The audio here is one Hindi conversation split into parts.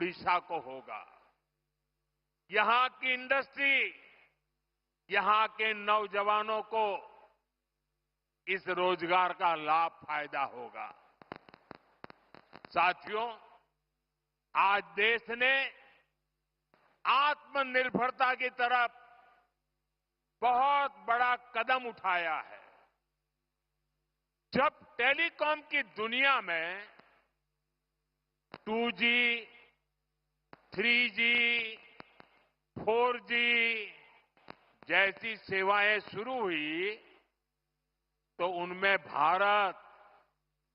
उड़ीसा को होगा। यहां की इंडस्ट्री, यहां के नौजवानों को इस रोजगार का लाभ फायदा होगा। साथियों, आज देश ने आत्मनिर्भरता की तरफ बहुत बड़ा कदम उठाया है। जब टेलीकॉम की दुनिया में 2G, 3G, 4G जैसी सेवाएं शुरू हुई तो उनमें भारत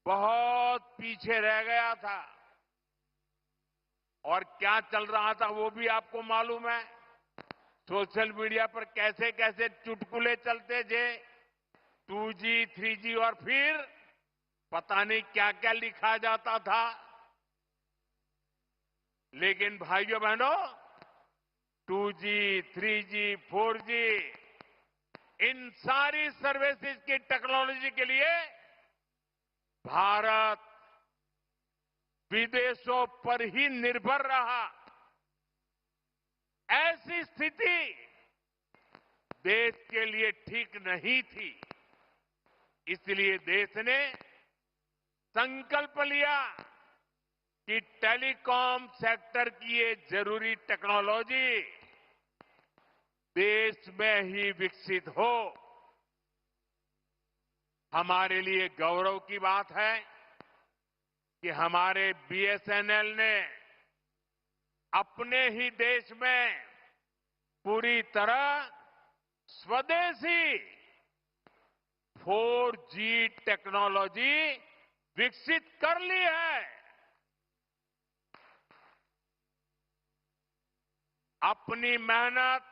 बहुत पीछे रह गया था। और क्या चल रहा था वो भी आपको मालूम है। सोशल मीडिया पर कैसे कैसे चुटकुले चलते थे, 2G, 3G और फिर पता नहीं क्या क्या लिखा जाता था। लेकिन भाइयों बहनों, 2G, 3G, 4G इन सारी सर्विसेज की टेक्नोलॉजी के लिए भारत विदेशों पर ही निर्भर रहा। ऐसी स्थिति देश के लिए ठीक नहीं थी। इसलिए देश ने संकल्प लिया कि टेलीकॉम सेक्टर की ये जरूरी टेक्नोलॉजी देश में ही विकसित हो। हमारे लिए गौरव की बात है कि हमारे BSNL ने अपने ही देश में पूरी तरह स्वदेशी 4G टेक्नोलॉजी विकसित कर ली है। अपनी मेहनत,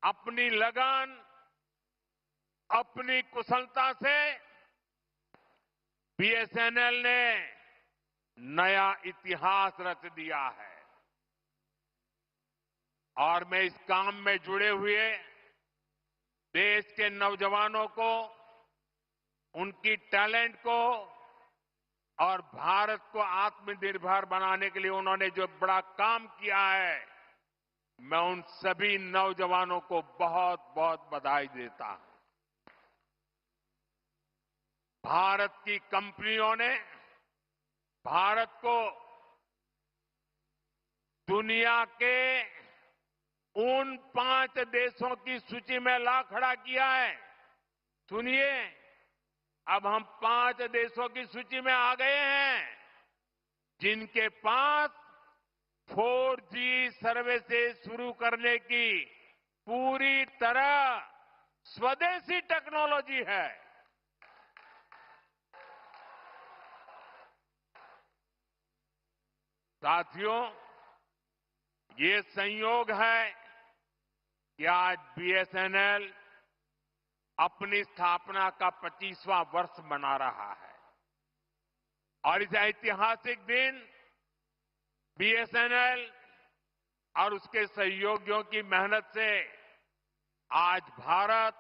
अपनी लगन, अपनी कुशलता से BSNL ने नया इतिहास रच दिया है। और मैं इस काम में जुड़े हुए देश के नौजवानों को, उनकी टैलेंट को और भारत को आत्मनिर्भर बनाने के लिए उन्होंने जो बड़ा काम किया है, मैं उन सभी नौजवानों को बहुत बहुत बधाई देता हूं। भारत की कंपनियों ने भारत को दुनिया के उन 5 देशों की सूची में ला खड़ा किया है। सुनिए, अब हम 5 देशों की सूची में आ गए हैं जिनके पास 4G सर्विसेज शुरू करने की पूरी तरह स्वदेशी टेक्नोलॉजी है। साथियों, ये संयोग है कि आज BSNL अपनी स्थापना का 25वां वर्ष मना रहा है। और इस ऐतिहासिक दिन BSNL और उसके सहयोगियों की मेहनत से आज Bharat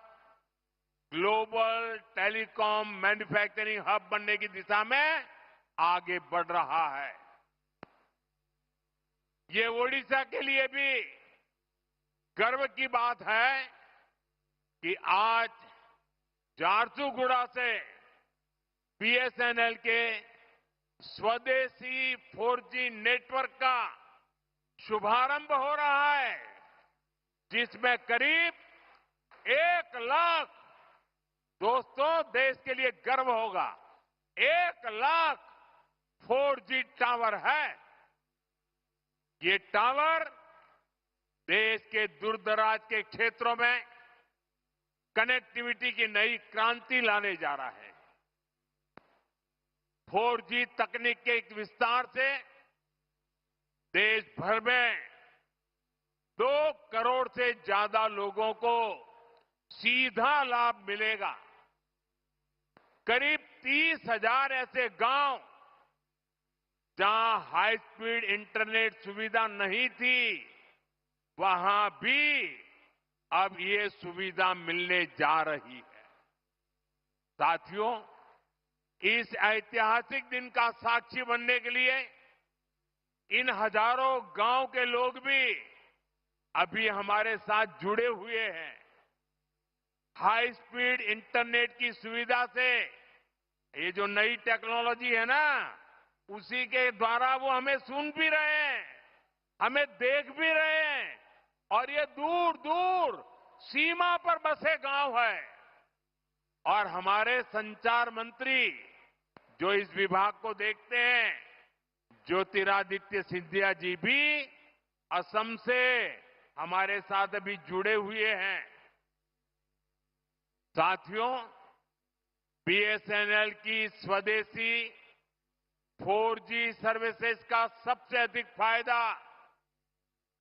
global telecom manufacturing hub बनने की दिशा में आगे बढ़ रहा है। ये ओडिशा के लिए भी गर्व की बात है कि आज झारसुगुड़ा से BSNL के स्वदेशी 4G नेटवर्क का शुभारंभ हो रहा है, जिसमें करीब 1 लाख, दोस्तों देश के लिए गर्व होगा, 1 लाख 4G टावर है। ये टावर देश के दूरदराज के क्षेत्रों में कनेक्टिविटी की नई क्रांति लाने जा रहा है। 4G तकनीक के एक विस्तार से देश भर में 2 करोड़ से ज्यादा लोगों को सीधा लाभ मिलेगा। करीब 30,000 ऐसे गांव जहां हाई स्पीड इंटरनेट सुविधा नहीं थी, वहां भी अब ये सुविधा मिलने जा रही है। साथियों, इस ऐतिहासिक दिन का साक्षी बनने के लिए इन हजारों गांव के लोग भी अभी हमारे साथ जुड़े हुए हैं। हाई स्पीड इंटरनेट की सुविधा से ये जो नई टेक्नोलॉजी है ना, उसी के द्वारा वो हमें सुन भी रहे हैं, हमें देख भी रहे हैं। और ये दूर दूर सीमा पर बसे गांव है। और हमारे संचार मंत्री जो इस विभाग को देखते हैं, ज्योतिरादित्य सिंधिया जी भी असम से हमारे साथ अभी जुड़े हुए हैं। साथियों, बीएसएनएल की स्वदेशी 4G सर्विसेज का सबसे अधिक फायदा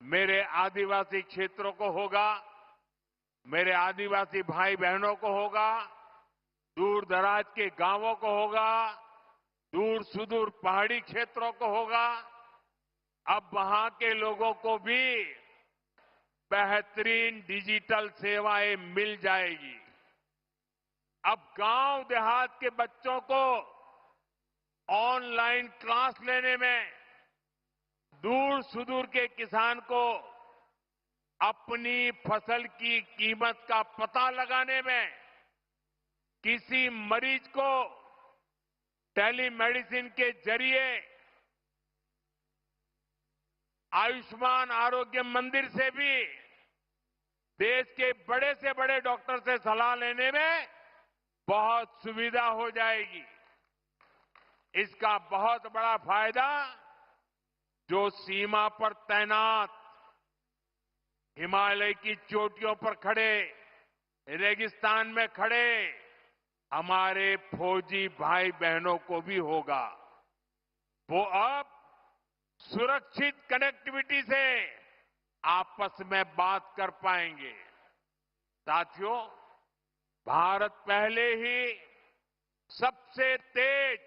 मेरे आदिवासी क्षेत्रों को होगा, मेरे आदिवासी भाई बहनों को होगा, दूर दराज के गांवों को होगा, दूर सुदूर पहाड़ी क्षेत्रों को होगा। अब वहां के लोगों को भी बेहतरीन डिजिटल सेवाएं मिल जाएगी। अब गांव देहात के बच्चों को ऑनलाइन क्लास लेने में, दूर सुदूर के किसान को अपनी फसल की कीमत का पता लगाने में, किसी मरीज को टेलीमेडिसिन के जरिए आयुष्मान आरोग्य मंदिर से भी देश के बड़े से बड़े डॉक्टर से सलाह लेने में बहुत सुविधा हो जाएगी। इसका बहुत बड़ा फायदा जो सीमा पर तैनात, हिमालय की चोटियों पर खड़े, रेगिस्तान में खड़े हमारे फौजी भाई बहनों को भी होगा। वो अब सुरक्षित कनेक्टिविटी से आपस में बात कर पाएंगे। साथियों, भारत पहले ही सबसे तेज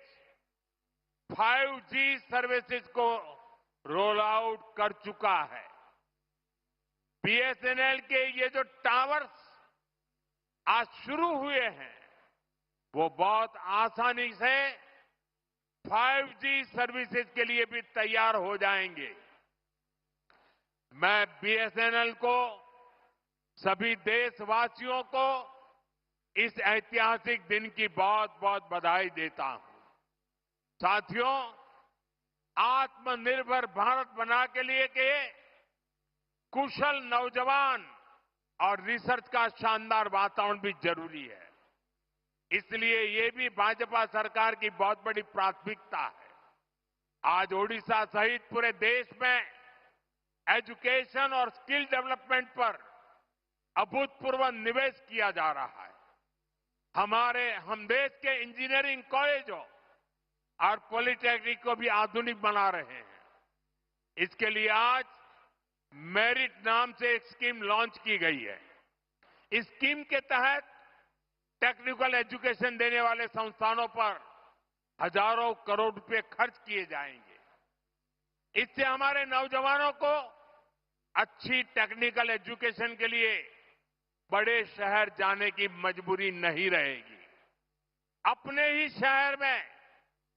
5G सर्विसेज को रोल आउट कर चुका है। बीएसएनएल के ये जो टावर्स आज शुरू हुए हैं, वो बहुत आसानी से 5G सर्विसेज के लिए भी तैयार हो जाएंगे। मैं बीएसएनएल को, सभी देशवासियों को इस ऐतिहासिक दिन की बहुत बहुत बधाई देता हूं। साथियों, आत्मनिर्भर भारत बना के लिए के कुशल नौजवान और रिसर्च का शानदार वातावरण भी जरूरी है। इसलिए ये भी भाजपा सरकार की बहुत बड़ी प्राथमिकता है। आज ओडिशा सहित पूरे देश में एजुकेशन और स्किल डेवलपमेंट पर अभूतपूर्व निवेश किया जा रहा है। हम देश के इंजीनियरिंग कॉलेजों और पॉलिटेक्निक को भी आधुनिक बना रहे हैं। इसके लिए आज मेरिट नाम से एक स्कीम लॉन्च की गई है। इस स्कीम के तहत टेक्निकल एजुकेशन देने वाले संस्थानों पर हजारों करोड़ रुपए खर्च किए जाएंगे। इससे हमारे नौजवानों को अच्छी टेक्निकल एजुकेशन के लिए बड़े शहर जाने की मजबूरी नहीं रहेगी। अपने ही शहर में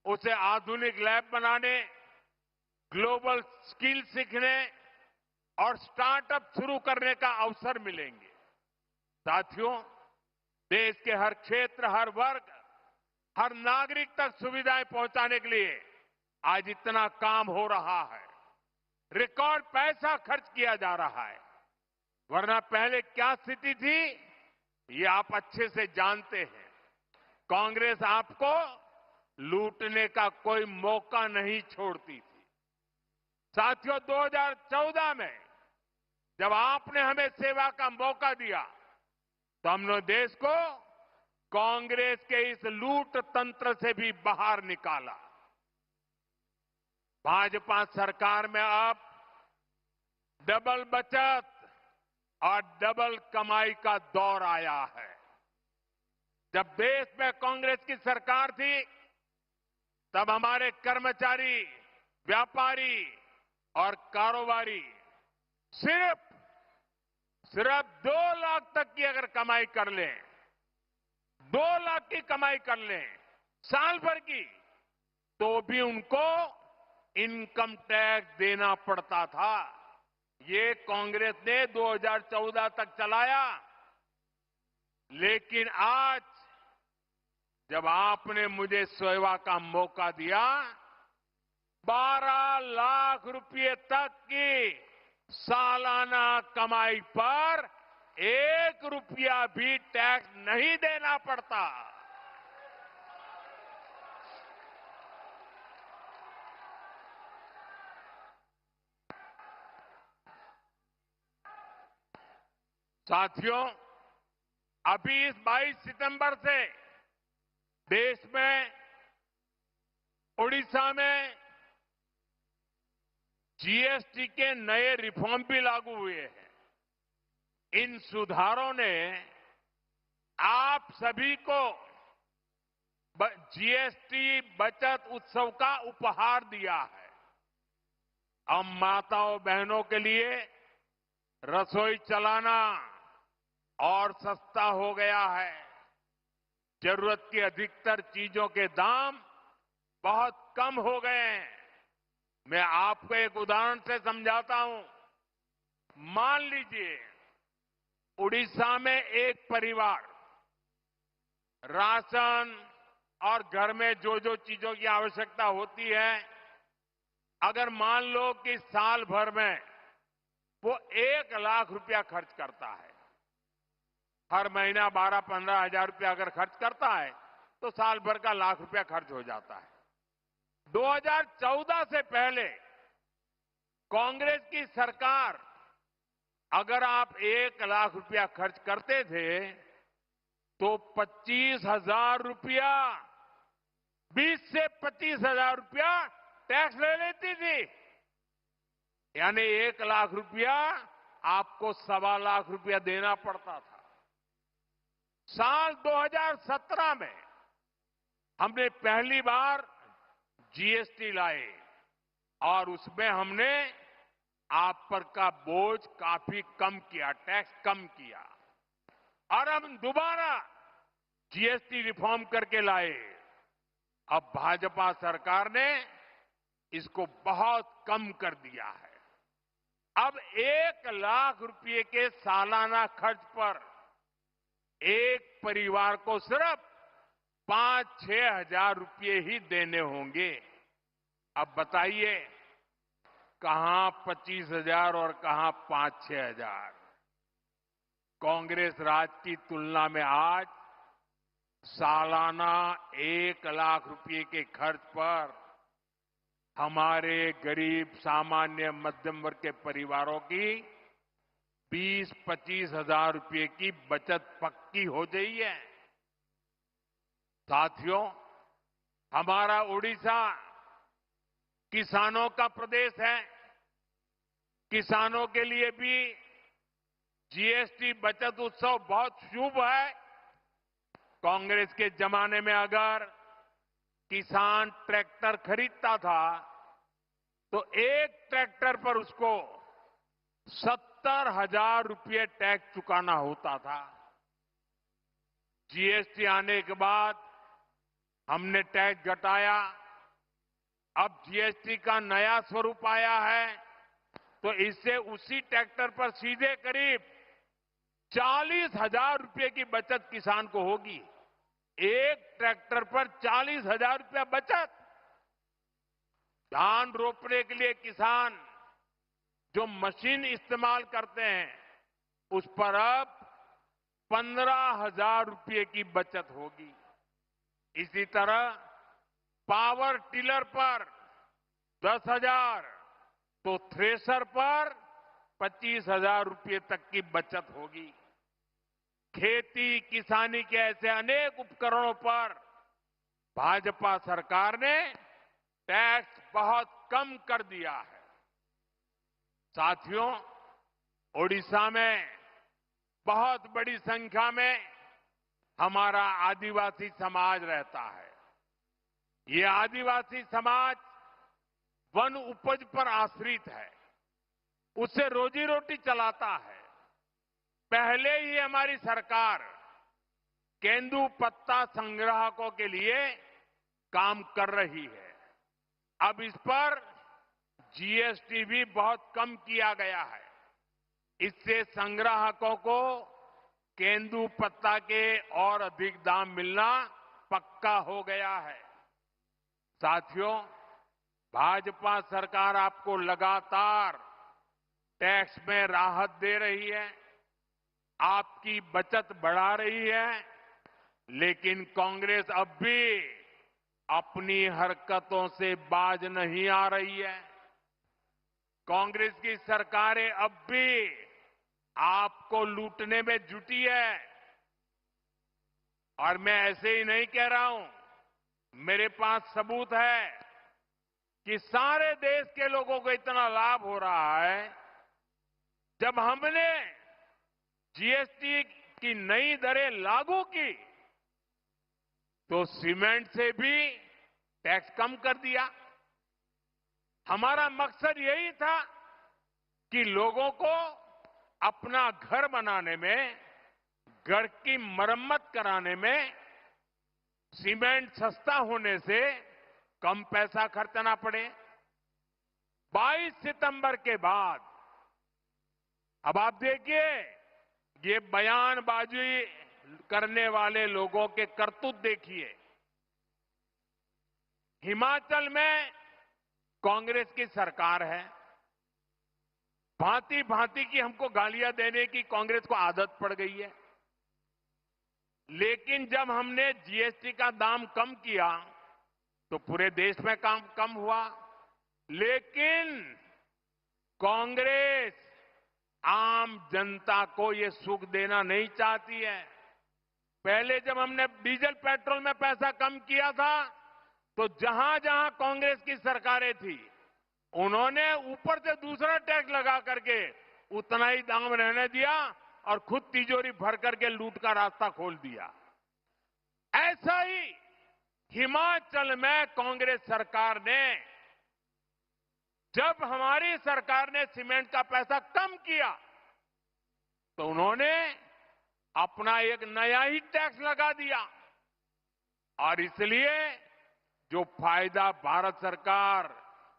उसे आधुनिक लैब बनाने, ग्लोबल स्किल सीखने और स्टार्टअप शुरू करने का अवसर मिलेंगे। साथियों, देश के हर क्षेत्र, हर वर्ग, हर नागरिक तक सुविधाएं पहुंचाने के लिए आज इतना काम हो रहा है। रिकॉर्ड पैसा खर्च किया जा रहा है। वरना पहले क्या स्थिति थी, ये आप अच्छे से जानते हैं। कांग्रेस आपको लूटने का कोई मौका नहीं छोड़ती थी। साथियों, 2014 में जब आपने हमें सेवा का मौका दिया, तो हमने देश को कांग्रेस के इस लूट तंत्र से भी बाहर निकाला। भाजपा सरकार में अब डबल बचत और डबल कमाई का दौर आया है। जब देश में कांग्रेस की सरकार थी, तब हमारे कर्मचारी, व्यापारी और कारोबारी सिर्फ 2 लाख तक की अगर कमाई कर लें, 2 लाख की कमाई कर लें साल भर की, तो भी उनको इनकम टैक्स देना पड़ता था। ये कांग्रेस ने 2014 तक चलाया। लेकिन आज जब आपने मुझे सेवा का मौका दिया, 12 लाख रुपए तक की सालाना कमाई पर 1 रुपया भी टैक्स नहीं देना पड़ता। साथियों, अभी इस 22 सितंबर से देश में, उड़ीसा में जीएसटी के नए रिफॉर्म भी लागू हुए हैं। इन सुधारों ने आप सभी को जीएसटी बचत उत्सव का उपहार दिया है। अब माताओं बहनों के लिए रसोई चलाना और सस्ता हो गया है। जरूरत की अधिकतर चीजों के दाम बहुत कम हो गए हैं। मैं आपको एक उदाहरण से समझाता हूं। मान लीजिए उड़ीसा में एक परिवार राशन और घर में जो जो चीजों की आवश्यकता होती है, अगर मान लो कि साल भर में वो 1 लाख रुपया खर्च करता है, हर महीना 12-15 हजार रुपया अगर खर्च करता है तो साल भर का 1 लाख रुपया खर्च हो जाता है। 2014 से पहले कांग्रेस की सरकार, अगर आप 1 लाख रुपया खर्च करते थे तो 25,000 रुपया, 20 से 25,000 रुपया टैक्स ले लेती थी। यानी 1 लाख रुपया आपको 1.25 लाख रुपया देना पड़ता था। साल 2017 में हमने पहली बार जीएसटी लाए और उसमें हमने आप पर का बोझ काफी कम किया, टैक्स कम किया। और हम दोबारा जीएसटी रिफॉर्म करके लाए। अब भाजपा सरकार ने इसको बहुत कम कर दिया है। अब 1 लाख रुपए के सालाना खर्च पर एक परिवार को सिर्फ 5-6 हजार रुपये ही देने होंगे। अब बताइए कहां 25,000 और कहां 5-6 हजार। कांग्रेस राज की तुलना में आज सालाना 1 लाख रुपए के खर्च पर हमारे गरीब सामान्य मध्यम वर्ग के परिवारों की 20-25 हजार रुपए की बचत पक्की हो गई है। साथियों, हमारा उड़ीसा किसानों का प्रदेश है। किसानों के लिए भी जीएसटी बचत उत्सव बहुत शुभ है। कांग्रेस के जमाने में अगर किसान ट्रैक्टर खरीदता था तो एक ट्रैक्टर पर उसको 70,000 रुपये टैक्स चुकाना होता था। जीएसटी आने के बाद हमने टैक्स घटाया। अब जीएसटी का नया स्वरूप आया है तो इससे उसी ट्रैक्टर पर सीधे करीब 40,000 रुपये की बचत किसान को होगी। एक ट्रैक्टर पर 40,000 रुपया बचत। धान रोपने के लिए किसान जो मशीन इस्तेमाल करते हैं उस पर अब 15,000 रुपये की बचत होगी। इसी तरह पावर टिलर पर 10,000 तो थ्रेसर पर 25,000 रुपये तक की बचत होगी। खेती किसानी के ऐसे अनेक उपकरणों पर भाजपा सरकार ने टैक्स बहुत कम कर दिया है। साथियों, ओडिशा में बहुत बड़ी संख्या में हमारा आदिवासी समाज रहता है। ये आदिवासी समाज वन उपज पर आश्रित है, उससे रोजी रोटी चलाता है। पहले ही हमारी सरकार केंदू पत्ता संग्राहकों के लिए काम कर रही है। अब इस पर जीएसटी भी बहुत कम किया गया है। इससे संग्राहकों को केंदुपत्ता के और अधिक दाम मिलना पक्का हो गया है। साथियों, भाजपा सरकार आपको लगातार टैक्स में राहत दे रही है, आपकी बचत बढ़ा रही है, लेकिन कांग्रेस अब भी अपनी हरकतों से बाज नहीं आ रही है। कांग्रेस की सरकारें अब भी आपको लूटने में जुटी है। और मैं ऐसे ही नहीं कह रहा हूं, मेरे पास सबूत है कि सारे देश के लोगों को इतना लाभ हो रहा है। जब हमने जीएसटी की नई दरें लागू की तो सीमेंट से भी टैक्स कम कर दिया। हमारा मकसद यही था कि लोगों को अपना घर बनाने में, घर की मरम्मत कराने में सीमेंट सस्ता होने से कम पैसा खर्चना पड़े। 22 सितंबर के बाद अब आप देखिए, ये बयानबाजी करने वाले लोगों के करतूत देखिए। हिमाचल में कांग्रेस की सरकार है, भांति भांति की हमको गालियां देने की कांग्रेस को आदत पड़ गई है। लेकिन जब हमने जीएसटी का दाम कम किया तो पूरे देश में काम कम हुआ। लेकिन कांग्रेस आम जनता को ये सुख देना नहीं चाहती है। पहले जब हमने डीजल पेट्रोल में पैसा कम किया था तो जहां जहां कांग्रेस की सरकारें थी, उन्होंने ऊपर से दूसरा टैक्स लगा करके उतना ही दाम रहने दिया और खुद तिजोरी भर करके लूट का रास्ता खोल दिया। ऐसा ही हिमाचल में कांग्रेस सरकार ने, जब हमारी सरकार ने सीमेंट का पैसा कम किया तो उन्होंने अपना एक नया ही टैक्स लगा दिया। और इसलिए जो फायदा भारत सरकार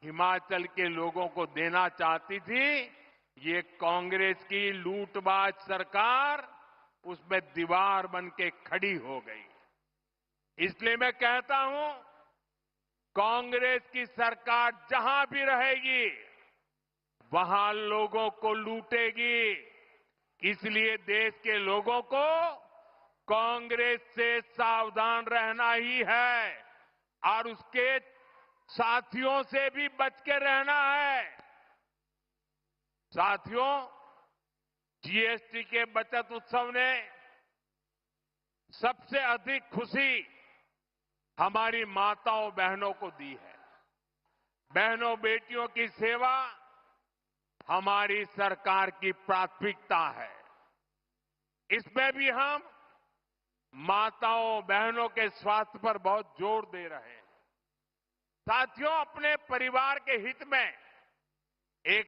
हिमाचल के लोगों को देना चाहती थी, ये कांग्रेस की लूटबाज सरकार उसमें दीवार बन के खड़ी हो गई। इसलिए मैं कहता हूं, कांग्रेस की सरकार जहां भी रहेगी वहां लोगों को लूटेगी। इसलिए देश के लोगों को कांग्रेस से सावधान रहना ही है और उसके साथियों से भी बच के रहना है। साथियों, जीएसटी के बचत उत्सव ने सबसे अधिक खुशी हमारी माताओं बहनों को दी है। बहनों बेटियों की सेवा हमारी सरकार की प्राथमिकता है। इसमें भी हम माताओं बहनों के स्वास्थ्य पर बहुत जोर दे रहे हैं। साथियों, अपने परिवार के हित में